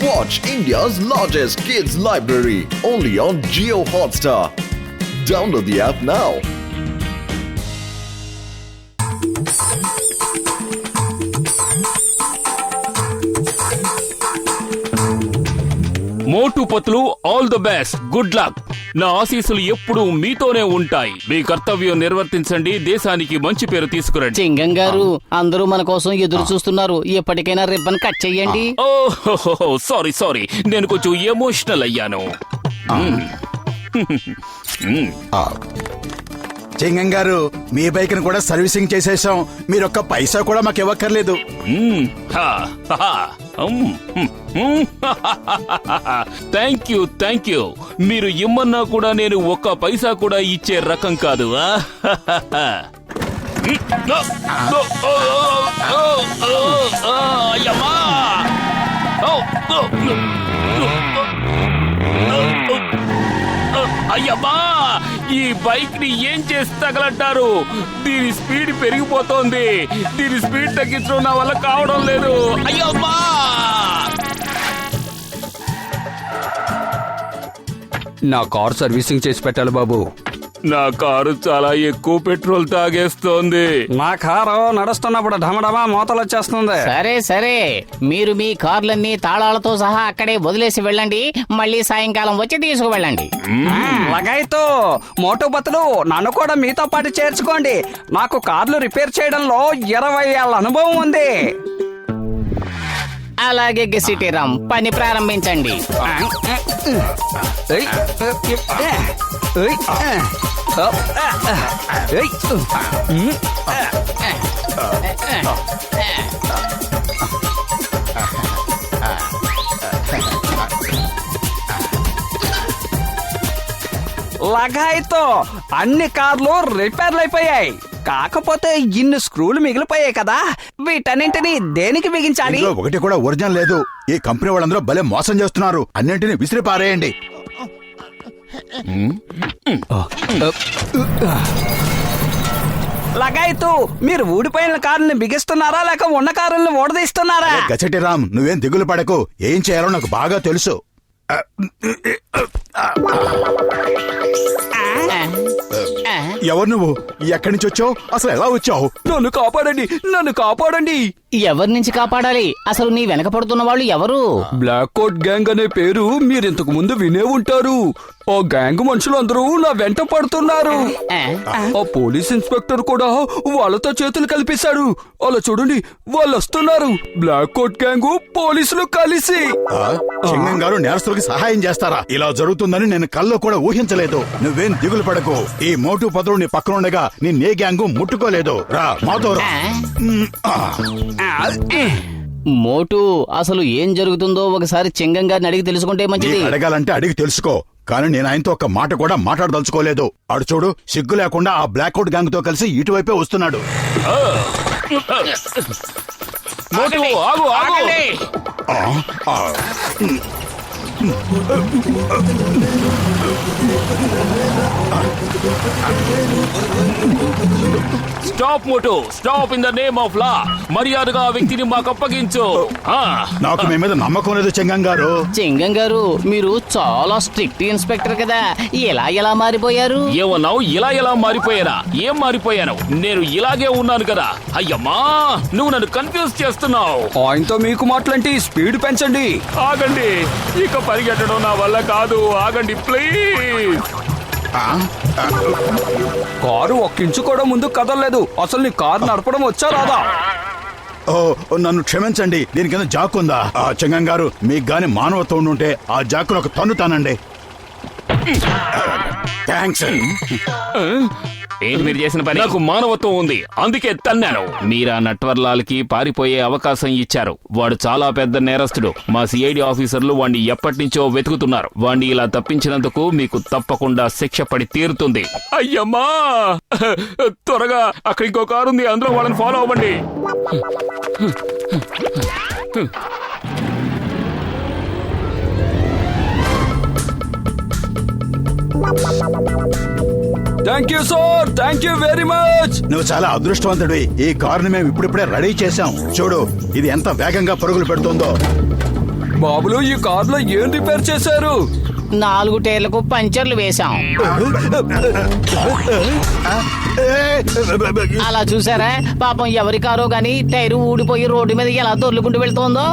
Watch India's largest kids library only on Jio Hotstar. Download the app now. Motu Patlu all the best, good luck. నా ఆశీస్సులు ఎప్పుడూ మీతోనే ఉంటాయి. మీ కర్తవ్యం నిర్వర్తించండి, దేశానికి మంచి పేరు తీసుకురండి. చింగం గారు, అందరూ మన కోసం ఎదురు చూస్తున్నారు. ఎప్పటికైనా రిబ్బన్ కట్ చెయ్యండి. ఓహో సారీ, నేను కొంచెం ఎమోషనల్ అయ్యాను. చింగం గారు, మీ బైక్ ను కూడా సర్వీసింగ్ చేసేసాం. మీరు ఒక్క పైసా కూడా మాకు ఇవ్వక్కర్లేదు. Thank you. మీరు ఇమ్మన్నా కూడా నేను ఒక్క పైసా కూడా ఇచ్చే రకం కాదు. అయ్యమ్మా, ఈ బైక్ ని ఏం చేసి తగలంటారు? దీని స్పీడ్ పెరిగిపోతోంది. దీని స్పీడ్ తగ్గించడం నా వల్ల కావడం లేదు. అయ్యమ్మా, నా కార్ సర్వీసింగ్ చేసి పెట్టాలి బాబు. నా కారు చాలా ఎక్కువ పెట్రోల్ తాగేస్తోంది. నా కారు నడుస్తున్నప్పుడు ఢమఢమా మోతలు వచ్చేస్తుంది. సరే, మీరు మీ కార్లన్నీ తాళాలతో సహా అక్కడే వదిలేసి వెళ్ళండి. మళ్ళీ సాయంకాలం వచ్చి తీసుకువెళ్ళండి. లగైతో మోటు బతులు నన్ను కూడా మీతో పాటు చేర్చుకోండి. నాకు కార్లు రిపేర్ చేయడంలో 20 ఏళ్ల అనుభవం ఉంది. అలాగే గెసిటీరామ్, పని ప్రారంభించండి. లగాయితో అన్ని కార్లు రిపేర్లు అయిపోయాయి. కాకపోతే ఇన్ని స్క్రూలు మిగిలిపోయాయి కదా, వీటన్నింటినీ దేనికి బిగించాలి? ఇందులో ఒకటి కూడా ఒరిజినల్ లేదు. ఈ కంపెనీ వాళ్ళందరూ భలే మోసం చేస్తున్నారు. అన్నింటినీ విసిరి పారేయండి. లగాయితూ, మీరు ఊడిపోయిన కారుని బిగిస్తున్నారా లేక ఉన్న కారుల్ని ఓడదీస్తున్నారా? గచ్చటిరామ్, నువ్వేం దిగులు పడకు. ఏం చేయాలో నాకు బాగా తెలుసు. ఎవరు నువ్వు? ఎక్కడి నుంచి వచ్చావు? అసలు ఎలా వచ్చావు? నన్ను కాపాడండి. ఎవరి నుంచి కాపాడాలి? అసలు నీ వెనక పడుతున్న వాళ్ళు ఎవరు? బ్లాక్ కోట్ గ్యాంగ్ అనే పేరు మీరింతకు ముందు వినే ఉంటారు. ఆ గ్యాంగ్ మనుషులందరూ నా వెంట పడుతున్నారు. ఆ పోలీస్ ఇన్స్పెక్టర్ కూడా వాళ్ళతో చేతులు కలిపేశాడు. అలా చూడండి, వాళ్ళు వస్తున్నారు. బ్లాక్ కోట్ గ్యాంగ్ పోలీసులు కలిసి. సింగం గారు నేరస్తులకి సహాయం చేస్తారా? ఇలా జరుగుతుందని నేను కల్లో కూడా ఊహించలేదు. నువ్వేం దిగులు పడకు. ఈ మోటు పదులు నీ పక్కన ఉండగా నిన్నే గ్యాంగ్ ముట్టుకోలేదు. రా మాతో రా. మోటు, అసలు ఏం జరుగుతుందో ఒకసారి చింగం గారిని అడిగి తెలుసుకుంటే మంచిది. అడగాలంటే అడిగి తెలుసుకో, కానీ నేను ఆయనతో ఒక మాట కూడా మాట్లాడదలుచుకోలేదు. అడు చూడు, సిగ్గు లేకుండా ఆ బ్లాక్అవుట్ గ్యాంగ్ తో కలిసి ఇటువైపే వస్తున్నాడు. Stop Motu, stop in the name of law. మర్యాదగా ఆ వ్యక్తిని మాకు అప్పగించు. నాకు మీ మీద నమ్మకం లేదు చింగం గారు. చింగం గారు, మీరు చాలా స్ట్రిక్ట్ ఇన్స్పెక్టర్ కదా, ఎలా మారిపోయారు? ఏమన్నావు? ఇలా మారిపోయానా? ఏం మారిపోయాను? నేను ఇలాగే ఉన్నాను కదా. అయ్యమ్మా, నువ్వు నన్ను కన్ఫ్యూజ్ చేస్తున్నావు. ఆయనతో మీకు మాటలంటే స్పీడ్ పెంచండి. ఆగండి, ఇక పరిగెట్టడం నా వల్ల కాదు. ఆగండి ప్లీజ్. కారు ఒక్క ఇంచు కూడా ముందుకు కదలలేదు. అసలు నీ కారు నడపడం వచ్చా రాదా? ఓ, నన్ను క్షమించండి. దీని కింద జాక్ ఉందా? చింగం గారు, మీకు గాని మానవత్వం ఉంటే ఆ జాకును ఒక తన్నుతానండి. థ్యాంక్స్. ఏంటి మీరు చేసిన పని? నాకు మానవత్వం ఉంది, అందుకే తన్నాను. మీరా నట్వర్లాల్కి పారిపోయే అవకాశం ఇచ్చారు. వాడు చాలా పెద్ద నేరస్తుడు. మా సిఐడి ఆఫీసర్లు వాణ్ణి ఎప్పటి నుంచో వెతుకుతున్నారు. వాణ్ణి ఇలా తప్పించినందుకు మీకు తప్పకుండా శిక్ష పడి తీరుతుంది. అయ్యమ్మా, త్వరగా అక్కడ ఇంకో కారు ఉంది, అందులో వాళ్ళని ఫాలో అవ్వండి. Thank you sir, thank you very much. నువ్వు చాలా అదృష్టవంతుడివి. ఈ కారుని మేము ఇప్పుడిప్పుడే రెడీ చేశాం. చూడు, ఇది ఎంత వేగంగా పరుగులు పెడుతుందో. బాబులు ఈ కార్లో ఏం రిపేర్ చేశారు? 4 టైర్లకు పంచర్లు వేశాం. అలా చూసారా? పాపం ఎవరి కారో గాని టైరు ఊడిపోయి రోడ్డు మీద ఎలా దొర్లుకుంటూ వెళ్తోందో.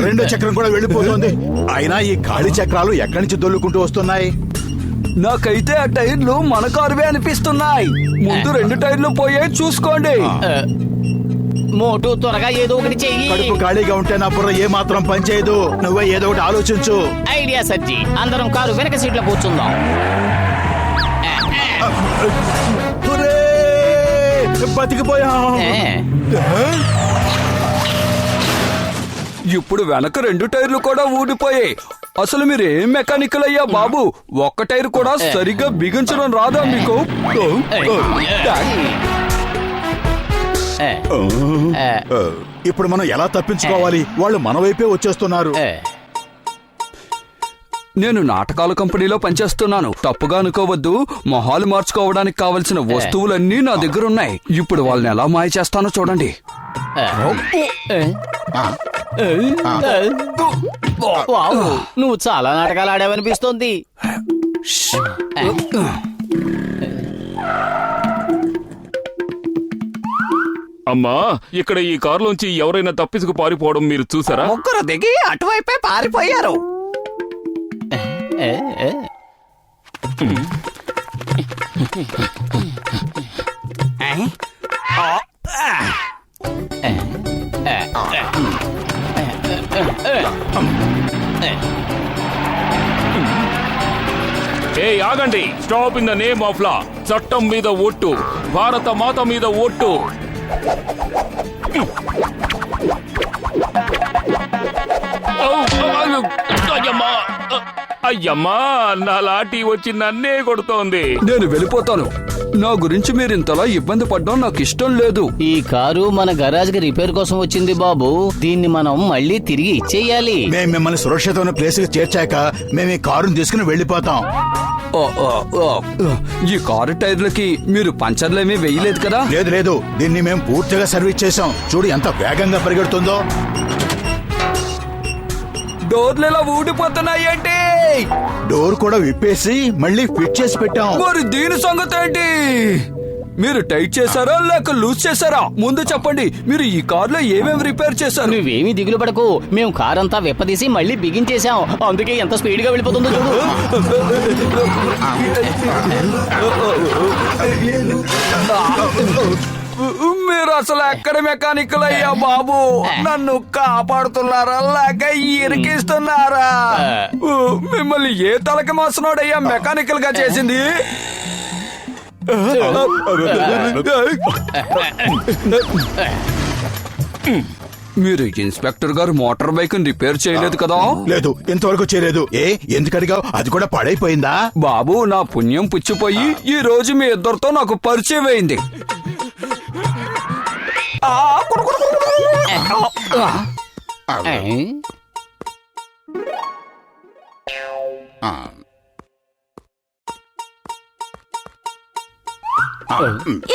రెండో చక్రం కూడా వెళ్ళిపోతుంది. అయినా ఈ ఖాళీ చక్రాలు ఎక్కడి నుంచి దొల్లుకుంటూ వస్తున్నాయి? నాకైతే ఆ టైర్లు మన కారువే అనిపిస్తున్నాయి. ముందు 2 టైర్లు పోయే చూసుకోండి. మోటు త్వరగా ఏదో ఒకటి చెయ్యి. కడుపు ఖాళీగా ఉంటే నా బుర్ర ఏ మాత్రం పనిచేయదు. నువ్వే ఏదో ఒకటి ఆలోచించు. ఐడియా సజ్జి. అందరం కారు వెనక సీట్లో కూర్చుందాం. బతికిపోయాం. ఇప్పుడు వెనక 2 టైర్లు కూడా ఊడిపోయాయి. అసలు మీరు ఏం మెకానికల్ అయ్యా బాబు? ఒక్క టైర్ కూడా సరిగ్గా బిగించడం రాదా మీకు? ఇప్పుడు మనం ఎలా తప్పించుకోవాలి? వాళ్ళు మన వైపే వచ్చేస్తున్నారు. నేను నాటకాల కంపెనీలో పనిచేస్తున్నాను. తప్పుగా అనుకోవద్దు. మొహాలు మార్చుకోవడానికి కావలసిన వస్తువులన్నీ నా దగ్గర ఉన్నాయి. ఇప్పుడు వాళ్ళని ఎలా మాయ చేస్తానో చూడండి. వావ్, నువ్వు చాలా నాటకాలు ఆడావనిపిస్తోంది. అమ్మా, ఇక్కడ ఈ కారులోంచి ఎవరైనా తప్పించుకు పారిపోవడం మీరు చూసారా? 3 దిగి అటువైపే పారిపోయారు. ఆగండి. Stop in the name of law. చట్టం మీద ఒట్టు, భారత మాత మీద ఒట్టు. అయ్యమ్మా, నా లాఠీ వచ్చి నన్నే కొడుతోంది. నేను వెళ్ళిపోతాను. నా గురించి మీరు ఇంతలా ఇబ్బంది పడడం నాకు ఇష్టం లేదు. ఈ కారు మన గరాజ్ కి రిపేర్ కోసం వచ్చింది బాబు. దీన్ని మనం మళ్ళీ తిరిగి ఇచ్చేయాలి. మేము మిమ్మల్ని సురక్షితమైన ప్లేస్ కి చేర్చాక మేము ఈ కారుని తీసుకుని వెళ్ళిపోతాం. ఈ కారు టైర్లకి మీరు పంచర్లేమీ వేయలేదు కదా? లేదు లేదు, దీన్ని మేము పూర్తిగా సర్వీస్ చేసాం. చూడు ఎంత వేగంగా పరిగెడుతుందో. డోర్లు ఎలా ఊడిపోతున్నాయి ఏంటి? డోర్ కూడా విప్పేసి మళ్ళీ ఫిట్ చేసి పెట్టాం. మరి దీని సంగతి ఏంటి? మీరు టైట్ చేశారా లేక లూజ్ చేశారా? ముందు చెప్పండి. మీరు ఈ కార్లో ఏమేమి రిపేర్ చేశారు? నువ్వేమీ దిగులు పడకు. మేము కారంతా వెప్పదీసి మళ్ళీ బిగించేశాం. అందుకే ఎంత స్పీడ్ గా వెళ్ళిపోతుందో చూడు. మీరు అసలు ఎక్కడ మెకానికల్ అయ్యా బాబు? నన్ను కాపాడుతున్నారా లేక ఇరికిస్తున్నారా? మిమ్మల్ని ఏ తలకి మాసనోడయ్యా మెకానికల్ గా చేసింది? మీరు ఇన్స్పెక్టర్ గారు మోటార్ బైక్ రిపేర్ చేయలేదు కదా? లేదు, ఇంతవరకు చేయలేదు. ఎందుకడిగా? అది కూడా పాడైపోయిందా? బాబు, నా పుణ్యం పుచ్చిపోయి ఈ రోజు మీ ఇద్దరితో నాకు పరిచయం అయింది.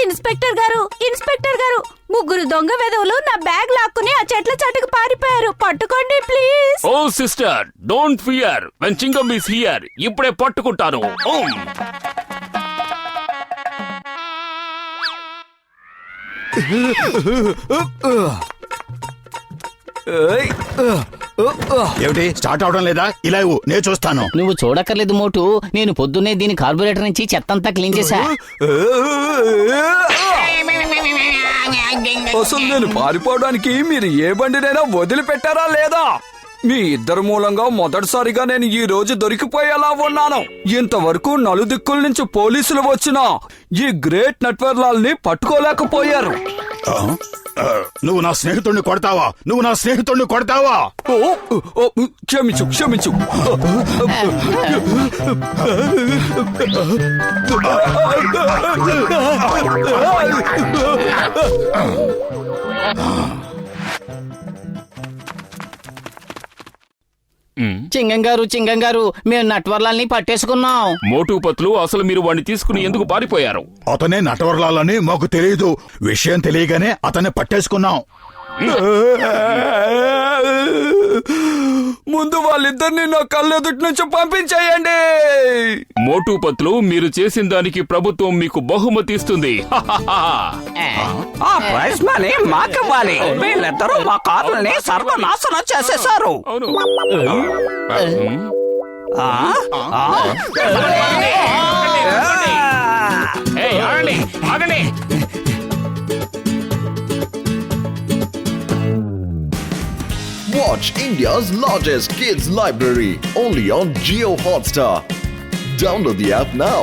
ఇన్స్పెక్టర్ గారు, ఇన్స్పెక్టర్ గారు, 3 దొంగ వెధవులు నా బ్యాగ్ లాక్కుని ఆ చెట్ల చాటుకు పారిపోయారు. పట్టుకోండి please. Oh sister, don't fear. When Chingam is here. ఇప్పుడే పట్టుకుంటాను. ఏమిటి స్టార్ట్ అవడం లేదా? ఇలా ఇవ్వు, నేను చూస్తాను. నువ్వు చూడక్కర్లేదు మోటు. నేను పొద్దున్నే దీని కార్బొరేటర్ నుంచి చెత్తంతా క్లీన్ చేశా. అసలు నేను పారిపోవడానికి మీరు ఏ బండినైనా వదిలిపెట్టారా లేదా? మీ ఇద్దరు మూలంగా మొదటిసారిగా నేను ఈ రోజు దొరికిపోయేలా ఉన్నాను. ఇంతవరకు నలుదిక్కుల నుంచి పోలీసులు వచ్చినా ఈ గ్రేట్ నట్వర్లాల్ ని పట్టుకోలేకపోయారు. నువ్వు నా స్నేహితుడిని కొడతావా? నువ్వు నా స్నేహితుడిని కొడతావా? క్షమించు, క్షమించు. చింగం గారు మేము నట్వర్లాల్ని పట్టేసుకున్నాం. మోటు పత్లు అసలు మీరు వాడిని తీసుకుని ఎందుకు పారిపోయారు? అతనే నటవర్లాలని మాకు తెలియదు. విషయం తెలియగానే అతన్ని పట్టేసుకున్నాం. ముందు వాళ్ళిద్దరిని నా కళ్ళెదుటి నుంచి పంపించేయండి. మోటు పత్లు, మీరు చేసిన దానికి ప్రభుత్వం మీకు బహుమతి ఇస్తుంది. ఆ ప్రైజ్ మనీ మాకివ్వాలి. వీళ్ళిద్దరూ మా కార్లని సర్వనాశనం చేసేశారు. అవును. ఏయ్, ఆగండి, ఆగండి. Watch India's largest kids library only on Geo Hotstar. Download the app now.